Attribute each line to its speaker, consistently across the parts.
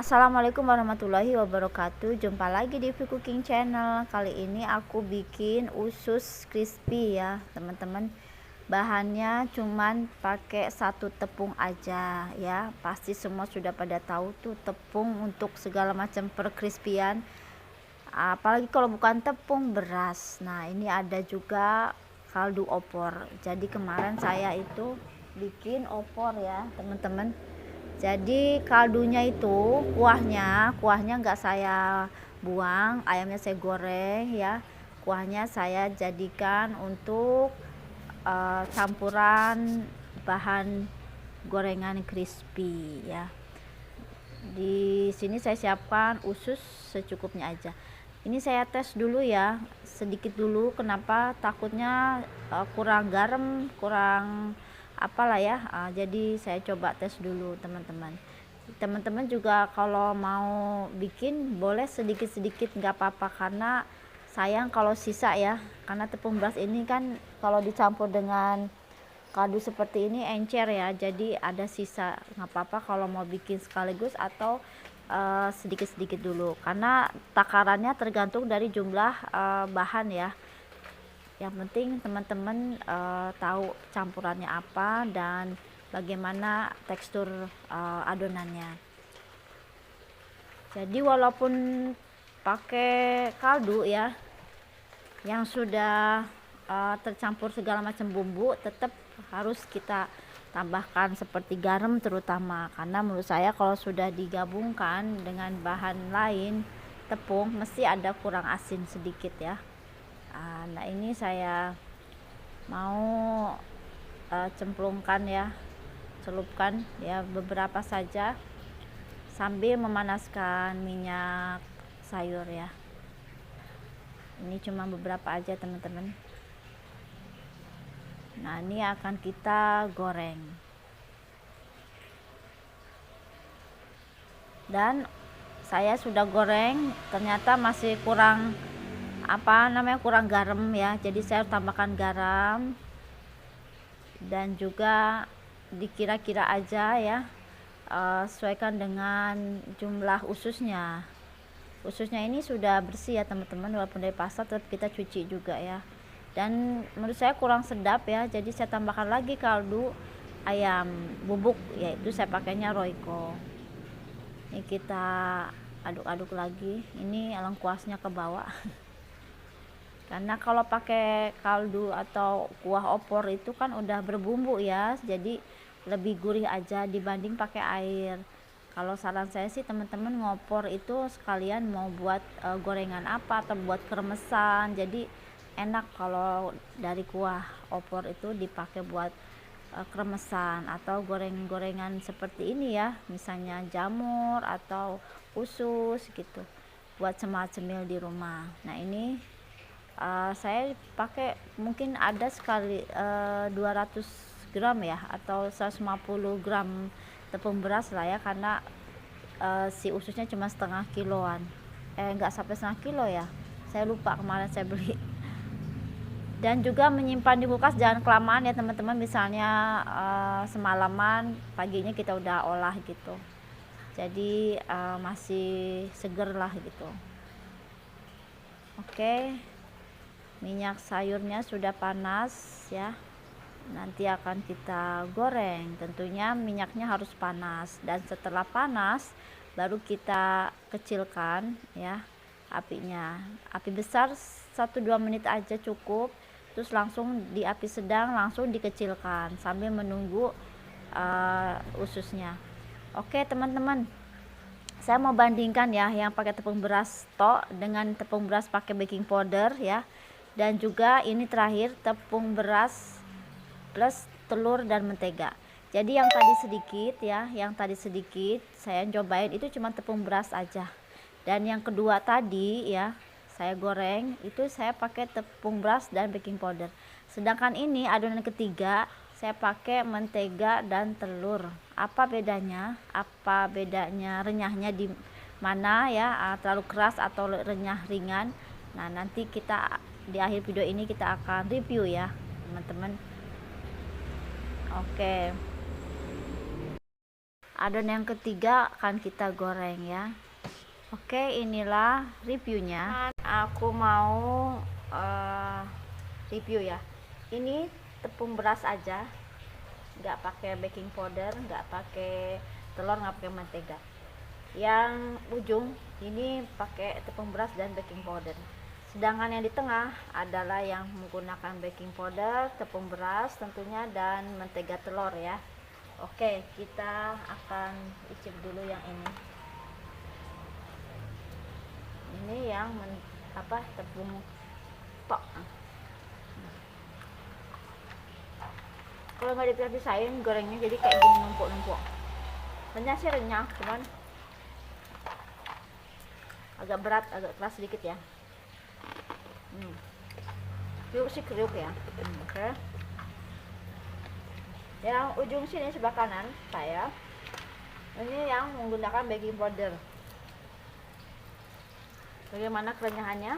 Speaker 1: Assalamualaikum warahmatullahi wabarakatuh. Jumpa lagi di Free Cooking Channel. Kali ini aku bikin usus crispy ya teman-teman. Bahannya cuman pakai 1 tepung aja ya. Pasti semua sudah pada tahu tuh tepung untuk segala macam perkrispian. Apalagi kalau bukan tepung, beras. Nah ini ada juga kaldu opor. Jadi kemarin saya itu bikin opor ya teman-teman. Jadi kaldunya itu kuahnya nggak saya buang, ayamnya saya goreng ya. Kuahnya saya jadikan untuk campuran bahan gorengan crispy ya. Di sini saya siapkan usus secukupnya aja. Ini saya tes dulu ya, sedikit dulu. Kenapa? Takutnya kurang garam, kurang apalah ya. Jadi saya coba tes dulu teman-teman. Teman-teman juga kalau mau bikin boleh sedikit-sedikit, nggak apa-apa, karena sayang kalau sisa ya. Karena tepung beras ini kan kalau dicampur dengan kaldu seperti ini encer ya, jadi ada sisa. Nggak apa-apa kalau mau bikin sekaligus atau sedikit-sedikit dulu, karena takarannya tergantung dari jumlah bahan ya. Yang penting teman-teman tahu campurannya apa dan bagaimana tekstur adonannya. Jadi walaupun pakai kaldu ya yang sudah tercampur segala macam bumbu, tetap harus kita tambahkan seperti garam terutama, karena menurut saya kalau sudah digabungkan dengan bahan lain tepung mesti ada kurang asin sedikit ya. Nah ini saya mau cemplungkan ya, celupkan ya beberapa saja sambil memanaskan minyak sayur ya. Ini cuma beberapa aja teman-teman. Nah ini akan kita goreng. Dan saya sudah goreng, ternyata masih kurang kurang garam ya. Jadi saya tambahkan garam dan juga dikira-kira aja ya, sesuaikan dengan jumlah ususnya. Ususnya ini sudah bersih ya teman-teman, walaupun dari pasar tetap kita cuci juga ya. Dan menurut saya kurang sedap ya, jadi saya tambahkan lagi kaldu ayam bubuk, yaitu saya pakainya Royco. Ini kita aduk-aduk lagi, ini lengkuasnya ke bawah. Karena kalau pakai kaldu atau kuah opor itu kan udah berbumbu ya, jadi lebih gurih aja dibanding pakai air. Kalau saran saya sih teman-teman ngopor itu sekalian mau buat gorengan apa atau buat kremesan, jadi enak kalau dari kuah opor itu dipakai buat kremesan atau goreng-gorengan seperti ini ya, misalnya jamur atau usus gitu, buat cemil-cemil di rumah. Nah ini saya pakai mungkin ada sekali 200 gram ya atau 150 gram tepung beras lah ya, karena si ususnya cuma setengah kiloan, enggak sampai setengah kilo ya, saya lupa kemarin saya beli. Dan juga menyimpan di kulkas jangan kelamaan ya teman-teman, misalnya semalaman, paginya kita udah olah gitu, jadi masih seger lah gitu. Oke, minyak sayurnya sudah panas ya, nanti akan kita goreng. Tentunya minyaknya harus panas, dan setelah panas baru kita kecilkan ya apinya. Api besar 1-2 menit aja cukup, terus langsung di api sedang langsung dikecilkan sambil menunggu ususnya. Oke teman-teman, saya mau bandingkan ya yang pakai tepung beras tok dengan tepung beras pakai baking powder ya. Dan juga ini terakhir tepung beras plus telur dan mentega. Jadi yang tadi sedikit ya, yang tadi sedikit saya cobain itu cuma tepung beras aja. Dan yang kedua tadi ya, saya goreng itu saya pakai tepung beras dan baking powder. Sedangkan ini adonan ketiga saya pakai mentega dan telur. Apa bedanya? Apa bedanya renyahnya di mana ya, terlalu keras atau renyah ringan? Nah nanti kita di akhir video ini kita akan review ya teman-teman. Oke, adonan yang ketiga akan kita goreng ya. Oke, inilah reviewnya. Aku mau review ya. Ini tepung beras aja, nggak pakai baking powder, nggak pakai telur, nggak pakai mentega. Yang ujung ini pakai tepung beras dan baking powder. Sedangkan yang di tengah adalah yang menggunakan baking powder, tepung beras tentunya, dan mentega telur ya. Oke, kita akan icip dulu yang ini. Ini yang tepung tok. Kalau nggak dipisah-pisahin gorengnya jadi kayak gini, numpuk-numpuk. Renyah sih renyah, cuman agak berat, agak keras sedikit ya. Kriuk sih kriuk ya. Oke. Yang ujung sini sebelah kanan saya, ini yang menggunakan baking powder. Bagaimana kerenyahannya?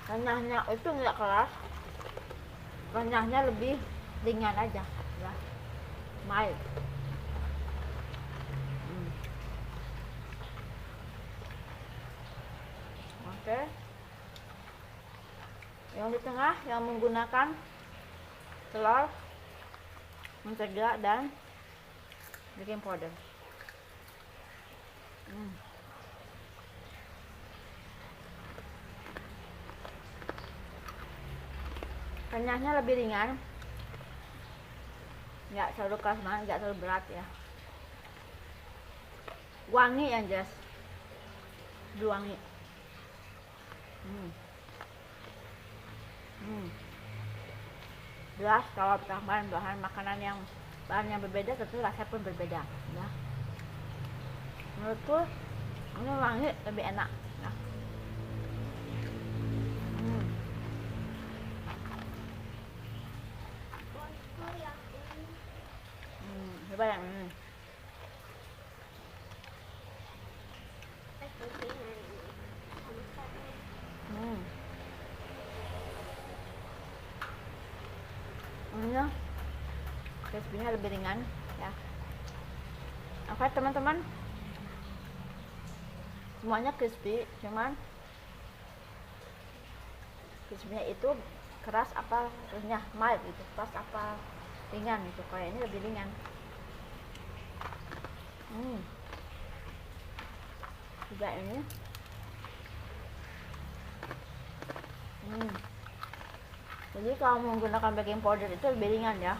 Speaker 1: Renyahnya itu nggak keras, renyahnya lebih ringan aja ya, mild. Oke. Yang di tengah yang menggunakan telur, mentega, dan baking powder. Renyahnya lebih ringan, nggak terlalu keras banget, nggak terlalu berat ya. Wangi yang jelas, wangi. Jelas kalau tambahan bahan makanan yang berbeda, tentu rasanya pun berbeda ya. Menurutku ini wangi lebih enak ya. Coba yang ini. Ini crispy-nya lebih ringan ya. Oke teman-teman, semuanya crispy, cuman crispy-nya itu keras apa renyah, mild gitu, keras apa ringan gitu. Kayak ini lebih ringan. Juga ini. Jadi kalau menggunakan baking powder itu lebih ringan ya.